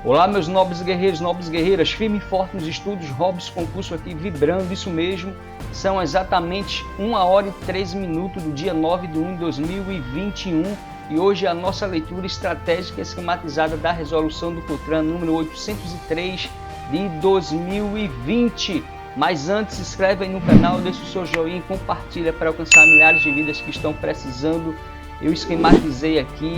Olá, meus nobres guerreiros, nobres guerreiras, firme e forte nos estudos, Robson Concurso aqui vibrando, isso mesmo. São exatamente 1h13 do dia 9/1/2021 e hoje é a nossa leitura estratégica esquematizada da resolução do COTRAN número 803 de 2020. Mas antes, se inscreve aí no canal, deixa o seu joinha e compartilha para alcançar milhares de vidas que estão precisando. Eu esquematizei aqui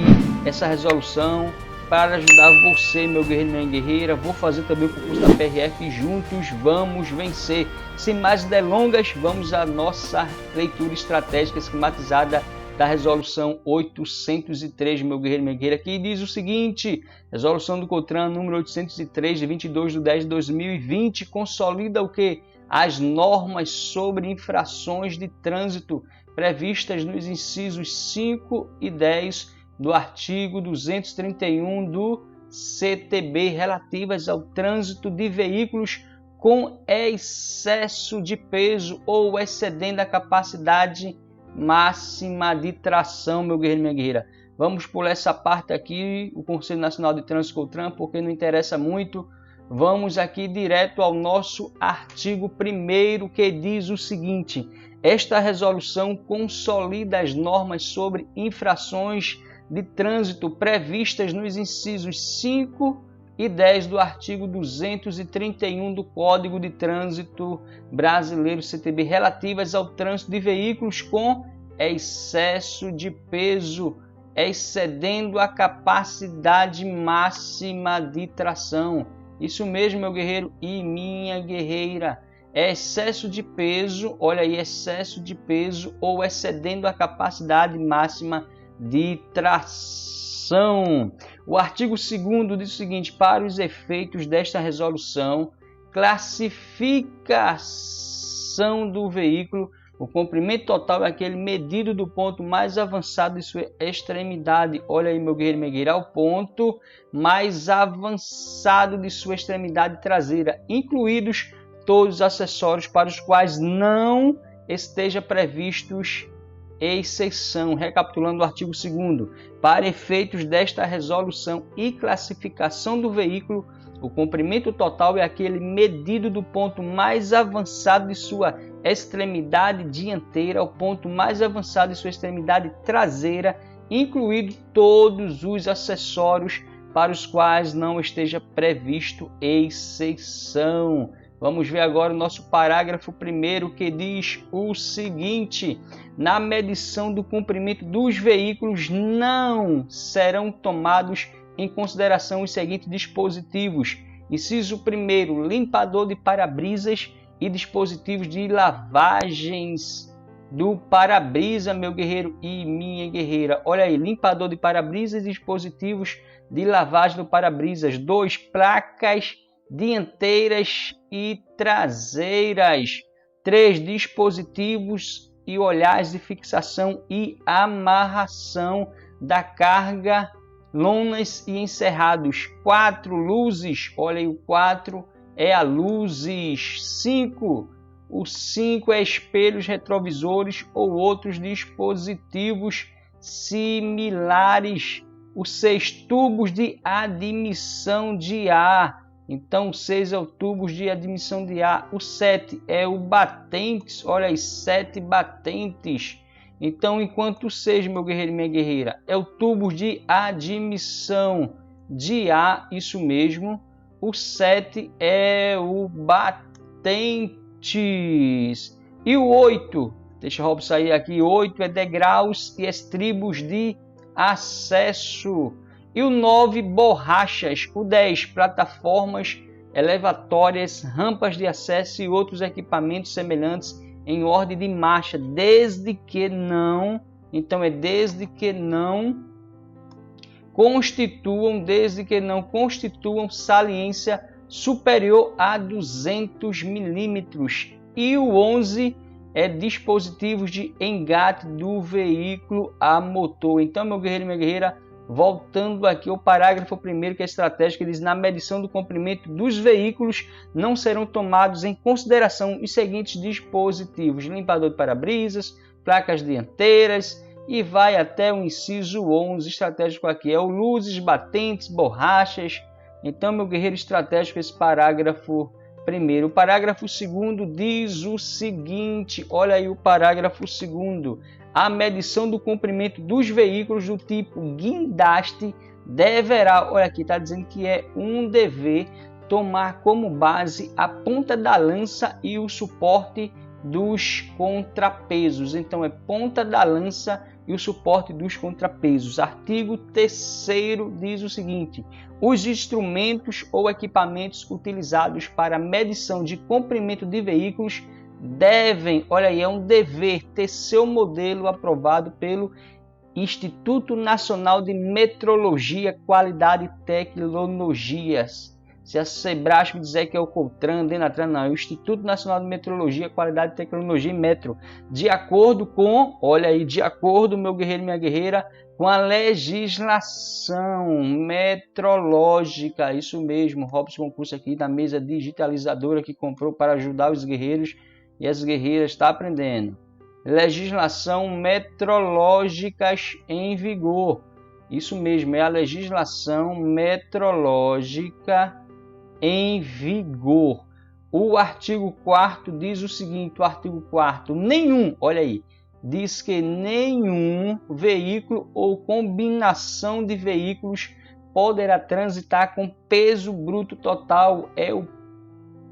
essa resolução para ajudar você, meu guerreiro e minha guerreira. Vou fazer também o concurso da PRF e juntos vamos vencer. Sem mais delongas, vamos à nossa leitura estratégica esquematizada da resolução 803, meu guerreiro e minha guerreira, que diz o seguinte: resolução do COTRAN número 803 de 22/10/2020 consolida o que? As normas sobre infrações de trânsito previstas nos incisos 5 e 10 do artigo 231 do CTB relativas ao trânsito de veículos com excesso de peso ou excedendo a capacidade máxima de tração, meu guerreiro e minha guerreira. Vamos pular essa parte aqui, o Conselho Nacional de Trânsito COTRAN, porque não interessa muito. Vamos aqui direto ao nosso artigo 1º, que diz o seguinte: esta resolução consolida as normas sobre infrações de trânsito previstas nos incisos 5 e 10 do artigo 231 do Código de Trânsito Brasileiro, CTB, relativas ao trânsito de veículos com excesso de peso, excedendo a capacidade máxima de tração. Isso mesmo, meu guerreiro e minha guerreira. É excesso de peso, olha aí, excesso de peso ou excedendo a capacidade máxima de tração. O artigo 2º diz o seguinte: para os efeitos desta resolução, classificação do veículo, o comprimento total é aquele medido do ponto mais avançado de sua extremidade. Olha aí, meu guerreiro e minha guerreira, ao ponto mais avançado de sua extremidade traseira, incluídos todos os acessórios para os quais não esteja previstos exceção. Recapitulando o artigo 2º, para efeitos desta resolução e classificação do veículo, o comprimento total é aquele medido do ponto mais avançado de sua extremidade dianteira ao ponto mais avançado de sua extremidade traseira, incluído todos os acessórios para os quais não esteja previsto exceção. Vamos ver agora o nosso parágrafo 1º, que diz o seguinte: na medição do comprimento dos veículos não serão tomados em consideração os seguintes dispositivos. Inciso 1º, limpador de para-brisas e dispositivos de lavagens do para-brisa, meu guerreiro e minha guerreira. Olha aí, limpador de para-brisas e dispositivos de lavagem do para-brisas. 2, placas dianteiras e traseiras. 3, dispositivos e olhares de fixação e amarração da carga, lonas e encerrados. 4, luzes. Olha aí, o 4 é a luzes. 5, o 5 é espelhos retrovisores ou outros dispositivos similares. O 6, tubos de admissão de ar. Então, o 6 é o tubos de admissão de ar. O 7 é o batentes. Olha aí, 7 batentes. Então, enquanto o 6, meu guerreiro e minha guerreira, é o tubo de admissão de ar, isso mesmo. O 7 é o batentes. E o 8, deixa eu sair aqui, 8 é degraus e estribos de acesso. E o 9, borrachas. O 10, plataformas elevatórias, rampas de acesso e outros equipamentos semelhantes em ordem de marcha, desde que não constituam saliência superior a 200 milímetros. E o 11 é dispositivos de engate do veículo a motor. Então, meu guerreiro e minha guerreira, voltando aqui ao parágrafo 1º, que é estratégico, ele diz: na medição do comprimento dos veículos não serão tomados em consideração os seguintes dispositivos: limpador de para-brisas, placas dianteiras, e vai até o inciso 11, estratégico aqui, é o luzes, batentes, borrachas, Então, meu guerreiro estratégico, esse parágrafo primeiro. O parágrafo segundo diz o seguinte, olha aí o parágrafo segundo. A medição do comprimento dos veículos do tipo guindaste deverá, olha aqui, está dizendo que é um dever, tomar como base a ponta da lança e o suporte dos contrapesos. Então, é ponta da lança e o suporte dos contrapesos. Artigo 3º diz o seguinte: os instrumentos ou equipamentos utilizados para medição de comprimento de veículos devem, olha aí, é um dever, ter seu modelo aprovado pelo Instituto Nacional de Metrologia, Qualidade e Tecnologias. Se a Sebrasco dizer que é o CONTRAN, Denatran, não, é o Instituto Nacional de Metrologia, Qualidade e Tecnologia, Metro, de acordo com, olha aí, de acordo, meu guerreiro e minha guerreira, com a legislação metrológica, isso mesmo, Robson Concurso aqui da mesa digitalizadora que comprou para ajudar os guerreiros e as guerreiras, está aprendendo. Legislação metrológicas em vigor, isso mesmo, é a legislação metrológica em vigor. O artigo 4º diz o seguinte, o artigo 4º, nenhum, olha aí, diz que nenhum veículo ou combinação de veículos poderá transitar com peso bruto total, é o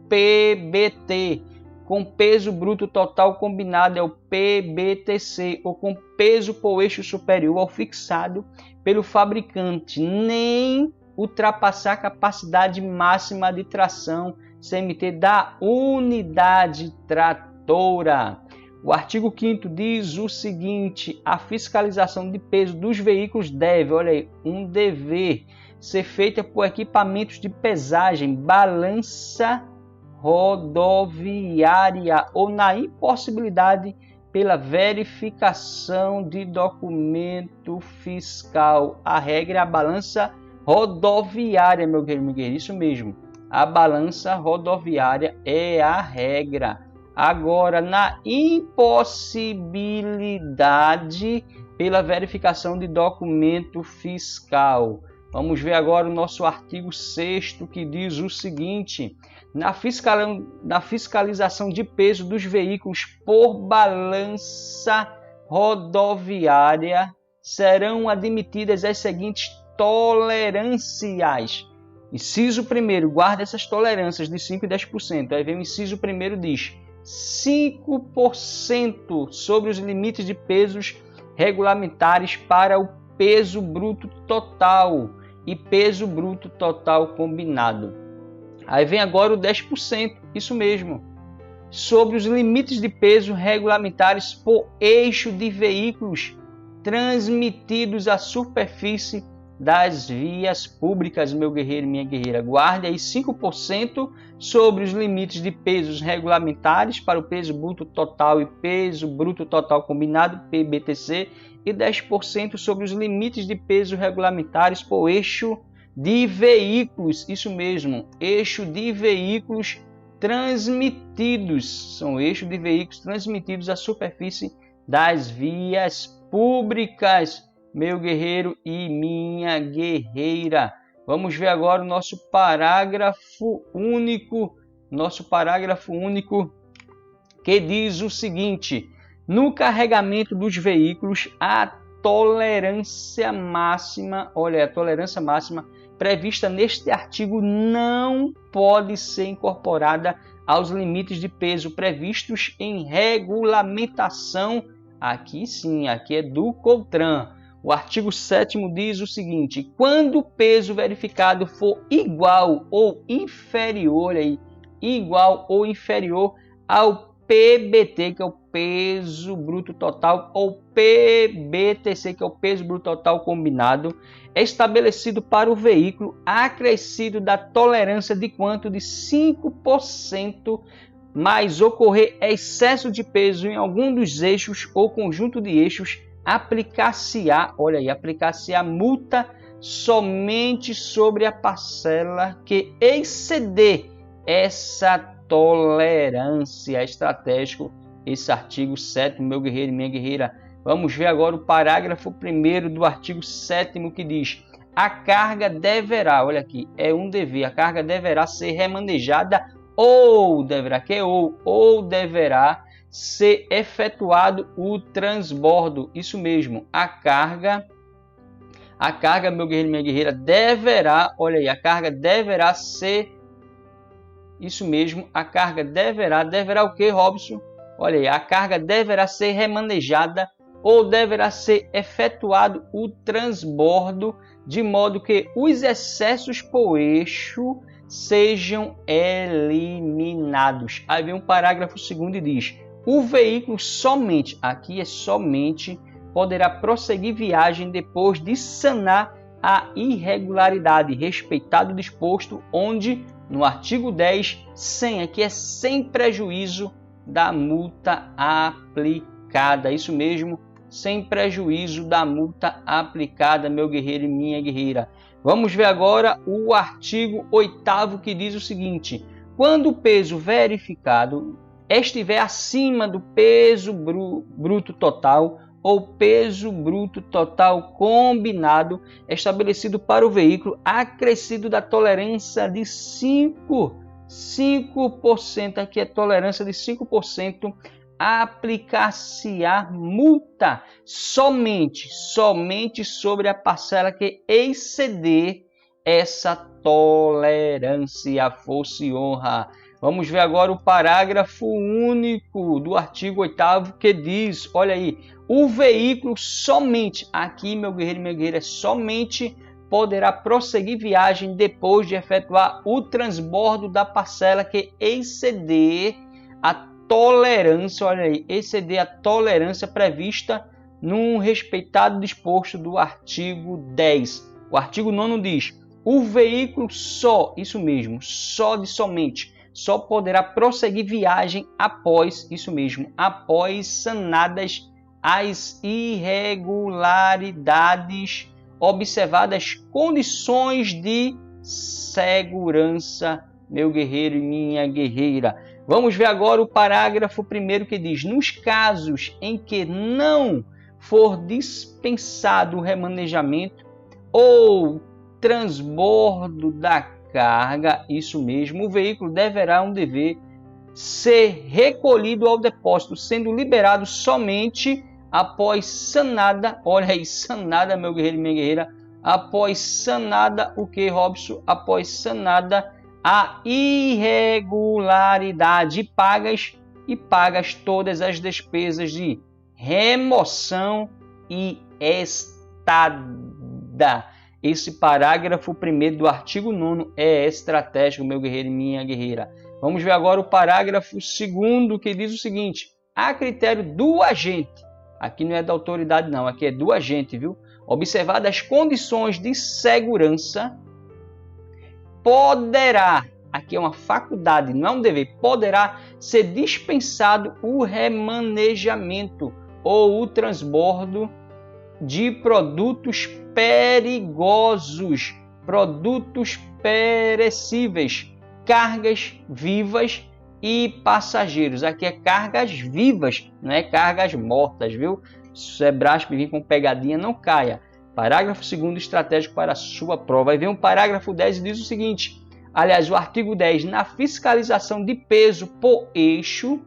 PBT, com peso bruto total combinado, é o PBTC, ou com peso por eixo superior ao fixado pelo fabricante, nem ultrapassar a capacidade máxima de tração CMT da unidade tratora. O artigo 5º diz o seguinte, a fiscalização de peso dos veículos deve, olha aí, um dever, ser feita por equipamentos de pesagem, balança rodoviária ou na impossibilidade pela verificação de documento fiscal. A regra é a balança rodoviária, meu guerreiro, isso mesmo. A balança rodoviária é a regra. Agora, na impossibilidade pela verificação de documento fiscal. Vamos ver agora o nosso artigo 6º, que diz o seguinte: na fiscalização de peso dos veículos por balança rodoviária serão admitidas as seguintes tolerâncias. Inciso 1º, guarda essas tolerâncias de 5% e 10%. Aí vem o inciso 1º, diz 5% sobre os limites de pesos regulamentares para o peso bruto total e peso bruto total combinado. Aí vem agora o 10%, isso mesmo, sobre os limites de peso regulamentares por eixo de veículos transmitidos à superfície das vias públicas, meu guerreiro e minha guerreira. Guarde aí 5% sobre os limites de pesos regulamentares para o peso bruto total e peso bruto total combinado, PBTC, e 10% sobre os limites de peso regulamentares por eixo de veículos, isso mesmo, eixo de veículos transmitidos, são eixos de veículos transmitidos à superfície das vias públicas, meu guerreiro e minha guerreira. Vamos ver agora o nosso parágrafo único, que diz o seguinte: no carregamento dos veículos, a tolerância máxima, olha, a tolerância máxima prevista neste artigo não pode ser incorporada aos limites de peso previstos em regulamentação. Aqui sim, aqui é do CONTRAN. O artigo 7º diz o seguinte: quando o peso verificado for igual ou inferior, ao PBT, que é o peso bruto total, ou PBTC, que é o peso bruto total combinado, é estabelecido para o veículo acrescido da tolerância de quanto? De 5%, mas ocorrer excesso de peso em algum dos eixos ou conjunto de eixos, aplicar-se-á, olha aí, aplicar-se-á multa somente sobre a parcela que exceder essa tolerância. Estratégico esse artigo 7º, meu guerreiro e minha guerreira. Vamos ver agora o parágrafo 1º do artigo 7º, que diz: a carga deverá, olha aqui, é um dever, a carga deverá ser remanejada ou deverá ser efetuado o transbordo. Isso mesmo, a carga, meu guerreiro e minha guerreira, deverá, olha aí, a carga deverá ser, isso mesmo, a carga deverá o que, Robson? Olha aí, a carga deverá ser remanejada ou deverá ser efetuado o transbordo, de modo que os excessos por eixo sejam eliminados. Aí vem um parágrafo 2º e diz: o veículo somente, aqui é somente, poderá prosseguir viagem depois de sanar a irregularidade, respeitado o disposto onde, no artigo 10, sem, aqui é sem prejuízo da multa aplicada. Isso mesmo, sem prejuízo da multa aplicada, meu guerreiro e minha guerreira. Vamos ver agora o artigo 8º, que diz o seguinte: quando o peso verificado estiver acima do peso bruto total ou peso bruto total combinado estabelecido para o veículo, acrescido da tolerância de 5%, aqui é tolerância de 5%, aplicar-se-á multa somente sobre a parcela que exceder essa tolerância, força e honra. Vamos ver agora o parágrafo único do artigo 8º, que diz, olha aí, o veículo somente, aqui meu guerreiro e minha guerreira, somente poderá prosseguir viagem depois de efetuar o transbordo da parcela que exceder a tolerância, olha aí, exceder a tolerância prevista num respeitado disposto do artigo 10. O artigo 9º diz: o veículo só, isso mesmo, somente, só poderá prosseguir viagem após, isso mesmo, após sanadas as irregularidades, observadas condições de segurança, meu guerreiro e minha guerreira. Vamos ver agora o parágrafo 1º, que diz: nos casos em que não for dispensado o remanejamento ou transbordo da carga, isso mesmo, o veículo deverá ser recolhido ao depósito, sendo liberado somente após sanada, olha aí, sanada, meu guerreiro e minha guerreira, após sanada o que, Robson? Após sanada a irregularidade, pagas todas as despesas de remoção e estada. Esse parágrafo 1º do artigo 9º é estratégico, meu guerreiro e minha guerreira. Vamos ver agora o parágrafo 2º, que diz o seguinte: a critério do agente, aqui não é da autoridade não, aqui é do agente, viu? Observadas as condições de segurança, poderá, aqui é uma faculdade, não é um dever, poderá ser dispensado o remanejamento ou o transbordo de produtos perigosos, produtos perecíveis, cargas vivas e passageiros. Aqui é cargas vivas, não é cargas mortas, viu? Se é Brasp vir com pegadinha, não caia. Parágrafo 2º estratégico para a sua prova. Aí vem o parágrafo 10 e diz o seguinte: aliás, o artigo 10, na fiscalização de peso por eixo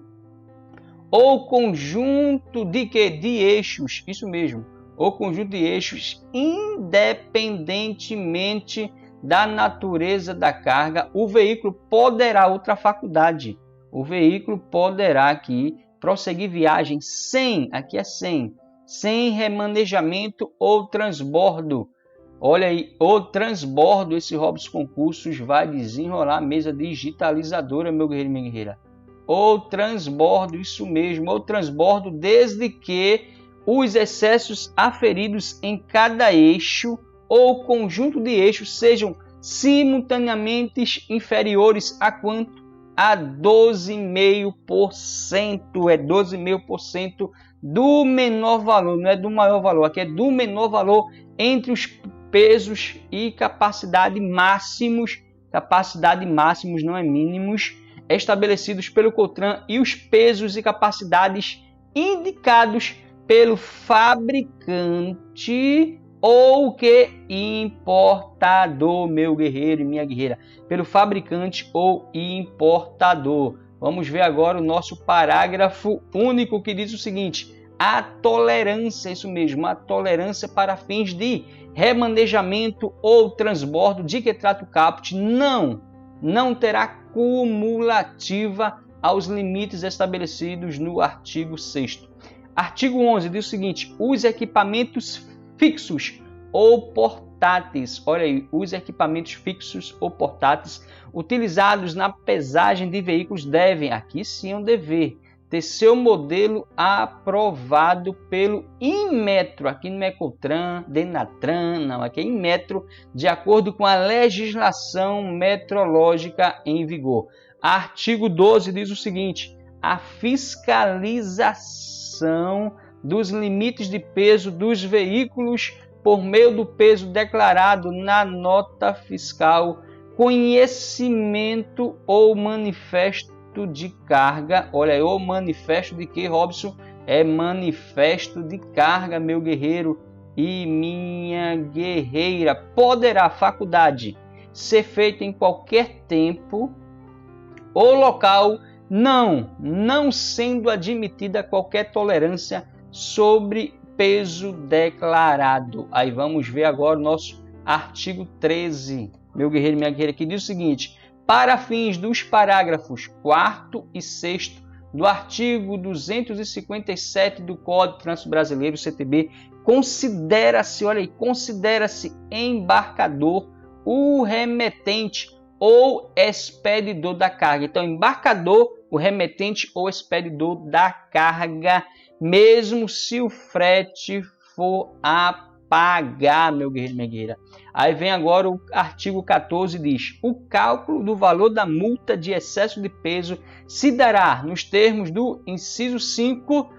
ou conjunto de eixos, isso mesmo, ou conjunto de eixos, independentemente da natureza da carga, o veículo poderá, outra faculdade, o veículo poderá aqui prosseguir viagem sem, aqui é sem remanejamento ou transbordo. Olha aí, o transbordo, esse Robson Concursos vai desenrolar a mesa digitalizadora, meu guerreiro e minha guerreira. O transbordo, isso mesmo, o transbordo, desde que os excessos aferidos em cada eixo ou conjunto de eixos sejam simultaneamente inferiores a quanto? A 12,5%. É 12,5% do menor valor, não é do maior valor, aqui é do menor valor entre os pesos e capacidade máximos, não é mínimos, estabelecidos pelo COTRAN, e os pesos e capacidades indicados pelo fabricante ou que importador, meu guerreiro e minha guerreira, pelo fabricante ou importador. Vamos ver agora o nosso parágrafo único que diz o seguinte: a tolerância, isso mesmo, a tolerância para fins de remanejamento ou transbordo de que trata o caput não terá cumulativa aos limites estabelecidos no artigo 6º. Artigo 11 diz o seguinte: os equipamentos fixos ou portáteis, olha aí, os equipamentos fixos ou portáteis utilizados na pesagem de veículos devem, aqui sim é um dever, ter seu modelo aprovado pelo Inmetro, aqui no Ecotran, Denatran, não, aqui é Inmetro, de acordo com a legislação metrológica em vigor. Artigo 12 diz o seguinte: a fiscalização dos limites de peso dos veículos por meio do peso declarado na nota fiscal, conhecimento ou manifesto de carga. Olha aí, o manifesto de que, Robson? É manifesto de carga, meu guerreiro e minha guerreira. Poderá, faculdade, ser feito em qualquer tempo ou local, não sendo admitida qualquer tolerância sobre peso declarado. Aí vamos ver agora o nosso artigo 13, meu guerreiro e minha guerreira, que diz o seguinte: para fins dos parágrafos 4º e 6º do artigo 257 do Código de Trânsito Brasileiro, CTB, considera-se, olha aí, considera-se embarcador o remetente ou expedidor da carga. Então, embarcador, o remetente ou expedidor da carga, mesmo se o frete for a pagar, meu guerreiro e minha guerreira. Aí vem agora o artigo 14, diz: o cálculo do valor da multa de excesso de peso se dará nos termos do inciso 5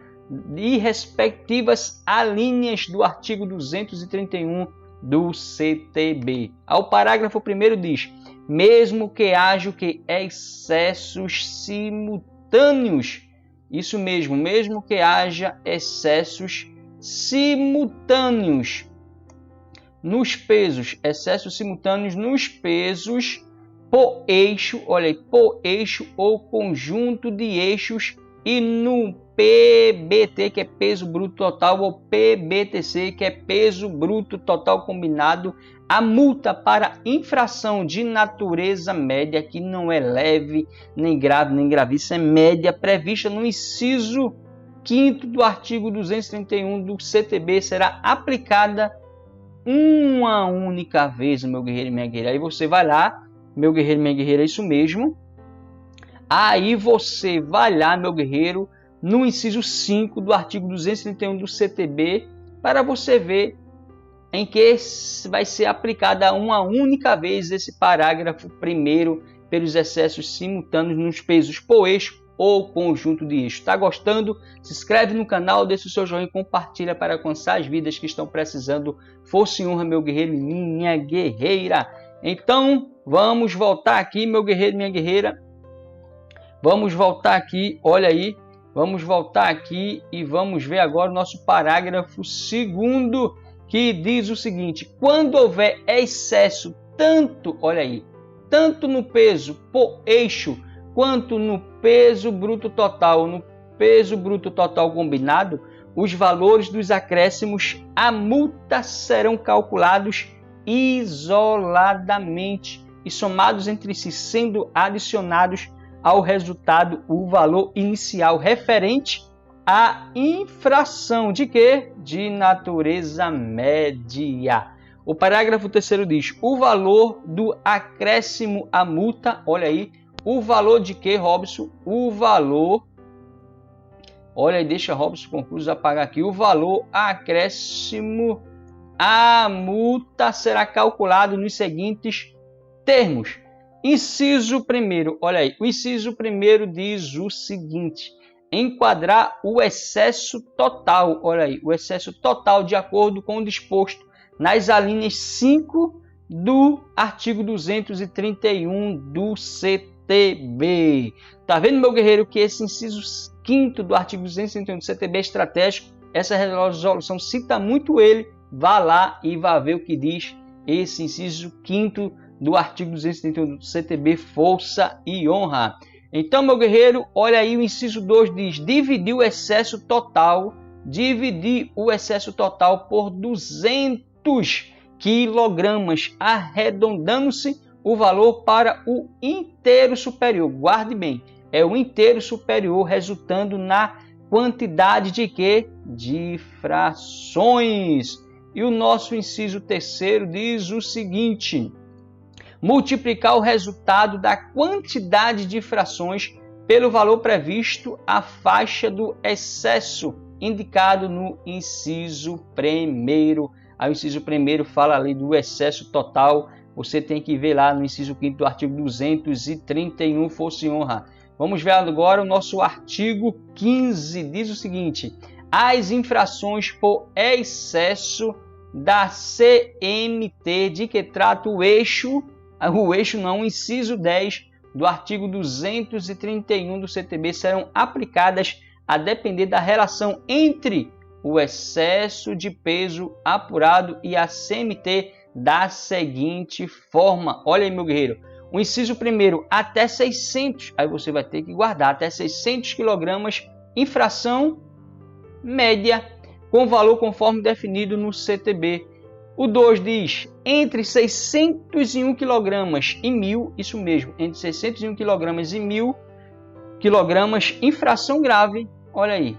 e respectivas alíneas do artigo 231 do CTB. Ao parágrafo 1º diz: mesmo que haja o que excessos simultâneos, isso mesmo, mesmo que haja excessos simultâneos nos pesos, excessos simultâneos nos pesos por eixo, olha aí, por eixo ou conjunto de eixos, e no PBT, que é peso bruto total, ou PBTC, que é peso bruto total combinado, a multa para infração de natureza média, que não é leve, nem grave, nem gravíssima, é média, prevista no inciso 5º do artigo 231 do CTB, será aplicada uma única vez, meu guerreiro e minha guerreira. Aí você vai lá, meu guerreiro e minha guerreira, é isso mesmo. Aí você vai lá, meu guerreiro, no inciso 5 do artigo 231 do CTB, para você ver em que vai ser aplicada uma única vez esse parágrafo 1º pelos excessos simultâneos nos pesos por eixo ou conjunto de eixo. Está gostando? Se inscreve no canal, deixa o seu joinha e compartilha para alcançar as vidas que estão precisando. Força e honra, meu guerreiro e minha guerreira. Então, vamos voltar aqui, meu guerreiro e minha guerreira. Vamos voltar aqui, olha aí. Vamos voltar aqui e vamos ver agora o nosso parágrafo 2º, que diz o seguinte: quando houver excesso tanto, olha aí, tanto no peso por eixo quanto no peso bruto total, no peso bruto total combinado, os valores dos acréscimos à multa serão calculados isoladamente e somados entre si, sendo adicionados ao resultado o valor inicial referente à infração de quê? De natureza média. O parágrafo 3º diz: o valor do acréscimo à multa, olha aí, o valor de quê, Robson? O valor, olha aí, deixa Robson Concursos apagar aqui, o valor acréscimo à multa será calculado nos seguintes termos. Inciso 1º, olha aí, o inciso 1º diz o seguinte: enquadrar o excesso total, olha aí, o excesso total de acordo com o disposto nas alíneas 5 do artigo 231 do CTB. Tá vendo, meu guerreiro, que esse inciso 5º do artigo 231 do CTB é estratégico? Essa resolução cita muito ele vá lá e vá ver o que diz esse inciso 5º do artigo 231 do CTB, força e honra. Então, meu guerreiro, olha aí, o inciso 2 diz: dividir o excesso total por 200 quilogramas, arredondando-se o valor para o inteiro superior. Guarde bem, é o inteiro superior, resultando na quantidade de quê? De frações. E o nosso inciso 3º diz o seguinte: multiplicar o resultado da quantidade de frações pelo valor previsto à faixa do excesso indicado no inciso 1º. O inciso 1º fala ali do excesso total. Você tem que ver lá no inciso 5º do artigo 231, força e honra. Vamos ver agora o nosso artigo 15. Diz o seguinte: as infrações por excesso da CMT de que trata o inciso 10 do artigo 231 do CTB serão aplicadas a depender da relação entre o excesso de peso apurado e a CMT da seguinte forma. Olha aí, meu guerreiro. O inciso 1º, até 600, aí você vai ter que guardar até 600 kg, infração média, com valor conforme definido no CTB. O 2 diz, entre 601 kg e 1.000, isso mesmo, entre 601 kg e 1.000 kg, infração grave, olha aí,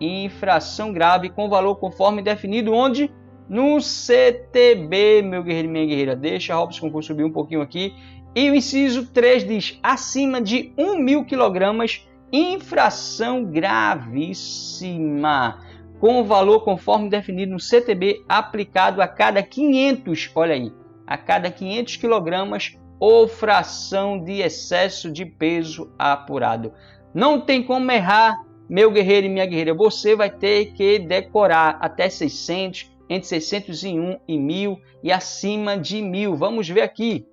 infração grave com valor conforme definido onde? No CTB, meu guerreiro e minha guerreira. Deixa a Robson subir um pouquinho aqui. E o inciso 3 diz, acima de 1.000 kg, infração gravíssima, com valor conforme definido no CTB, aplicado a cada 500, olha aí, a cada 500 kg ou fração de excesso de peso apurado. Não tem como errar, meu guerreiro e minha guerreira. Você vai ter que decorar até 600, entre 601 e 1.000 e acima de 1.000. Vamos ver aqui.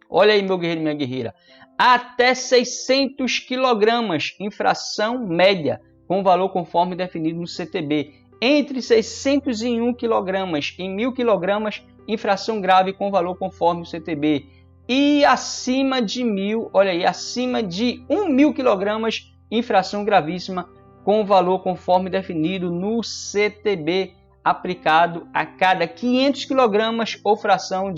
Olha aí, meu guerreiro e minha guerreira. Até 600 kg, infração média, com valor conforme definido no CTB. Entre 601 kg e 1.000 kg, infração grave com valor conforme o CTB. E acima de 1.000, olha aí, acima de 1.000 kg, infração gravíssima com valor conforme definido no CTB, aplicado a cada 500 kg ou fração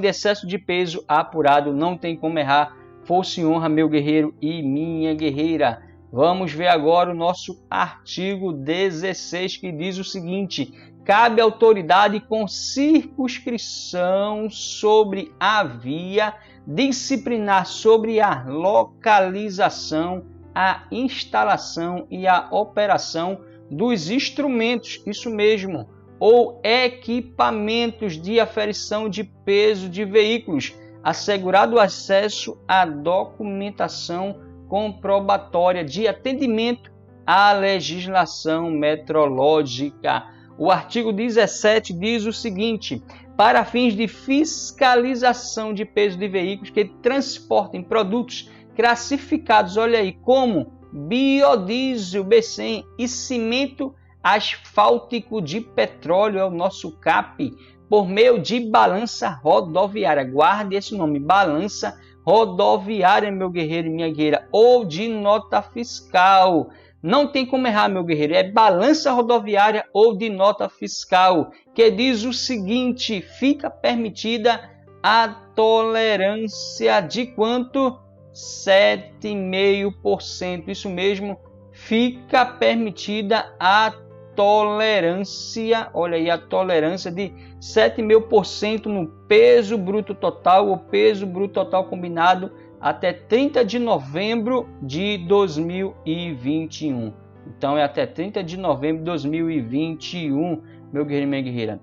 de excesso de peso apurado. Não tem como errar. Força e honra, meu guerreiro e minha guerreira. Vamos ver agora o nosso artigo 16, que diz o seguinte: cabe à autoridade com circunscrição sobre a via disciplinar sobre a localização, a instalação e a operação dos instrumentos, isso mesmo, ou equipamentos de aferição de peso de veículos, assegurado o acesso à documentação comprobatória de atendimento à legislação metrológica. O artigo 17 diz o seguinte: para fins de fiscalização de peso de veículos que transportem produtos classificados, olha aí, como biodiesel, B100 e cimento asfáltico de petróleo, é o nosso CAP, por meio de balança rodoviária. Guarde esse nome, balança rodoviária, meu guerreiro e minha guerreira, ou de nota fiscal. Não tem como errar, meu guerreiro, é balança rodoviária ou de nota fiscal, que diz o seguinte: fica permitida a tolerância de quanto? 7,5%. Isso mesmo, fica permitida a tolerância, olha aí, a tolerância de 7,5% no peso bruto total ou peso bruto total combinado até 30 de novembro de 2021. Então é até 30 de novembro de 2021, meu guerreiro e minha guerreira.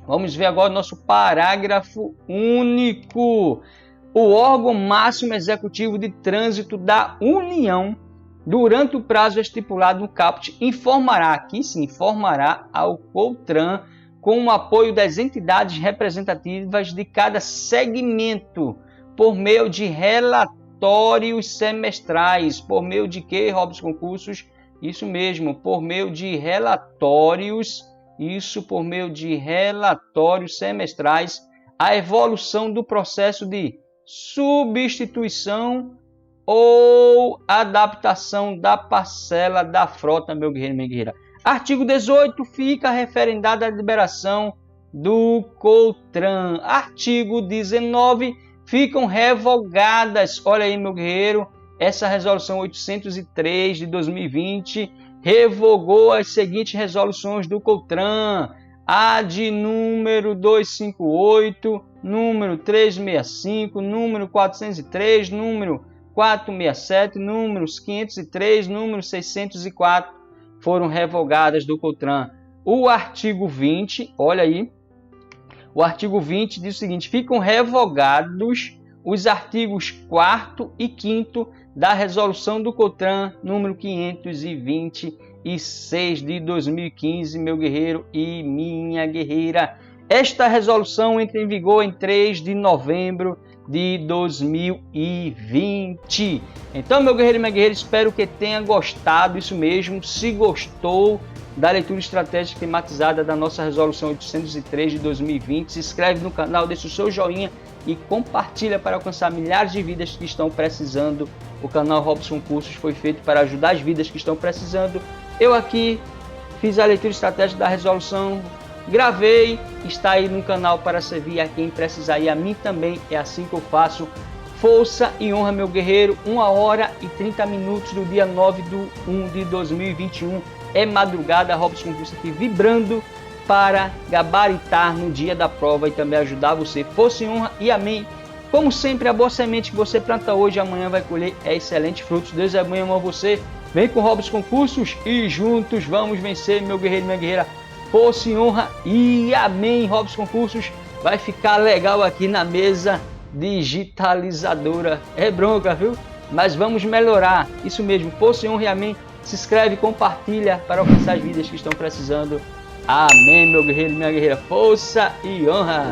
Vamos ver agora o nosso parágrafo único. O órgão máximo executivo de trânsito da União, durante o prazo estipulado no caput, informará, aqui sim, informará ao CONTRAN, com o apoio das entidades representativas de cada segmento, por meio de relatórios semestrais, por meio de que, Robson Concursos Isso mesmo, por meio de relatórios, por meio de relatórios semestrais, a evolução do processo de substituição ou adaptação da parcela da frota, meu guerreiro, minha guerreira. Artigo 18, fica referendada a liberação do COTRAN. Artigo 19, ficam revogadas, olha aí, meu guerreiro, essa resolução 803 de 2020 revogou as seguintes resoluções do COTRAN: a de número 258, número 365, número 403, número 467, números 503, número 604 foram revogadas do COTRAN. O artigo 20, olha aí, o artigo 20 diz o seguinte: ficam revogados os artigos 4º e 5º da resolução do COTRAN número 526 de 2015, meu guerreiro e minha guerreira. Esta resolução entra em vigor em 3 de novembro de 2020. Então, meu guerreiro e minha guerreira, espero que tenha gostado, isso mesmo. Se gostou da leitura estratégica tematizada da nossa resolução 803 de 2020, se inscreve no canal, deixa o seu joinha e compartilha para alcançar milhares de vidas que estão precisando. O canal Robson Cursos foi feito para ajudar as vidas que estão precisando. Eu aqui fiz a leitura estratégica da resolução, gravei, está aí no canal para servir a quem precisar e a mim também. É assim que eu faço. Força e honra, meu guerreiro. 1 hora e 30 minutos do dia 9 de 1 de 2021. É madrugada, Robson Cursos aqui vibrando para gabaritar no dia da prova e também ajudar você. Força e honra e amém. Como sempre, a boa semente que você planta hoje, amanhã vai colher excelentes frutos. Deus é bom e ama você. Vem com Robson Cursos e juntos vamos vencer, meu guerreiro e minha guerreira. Força e honra e amém. Robson Cursos vai ficar legal aqui na mesa digitalizadora. É bronca, viu? Mas vamos melhorar. Isso mesmo, força e honra e amém. Se inscreve, compartilha para alcançar as vidas que estão precisando. Amém, meu guerreiro e minha guerreira. Força e honra.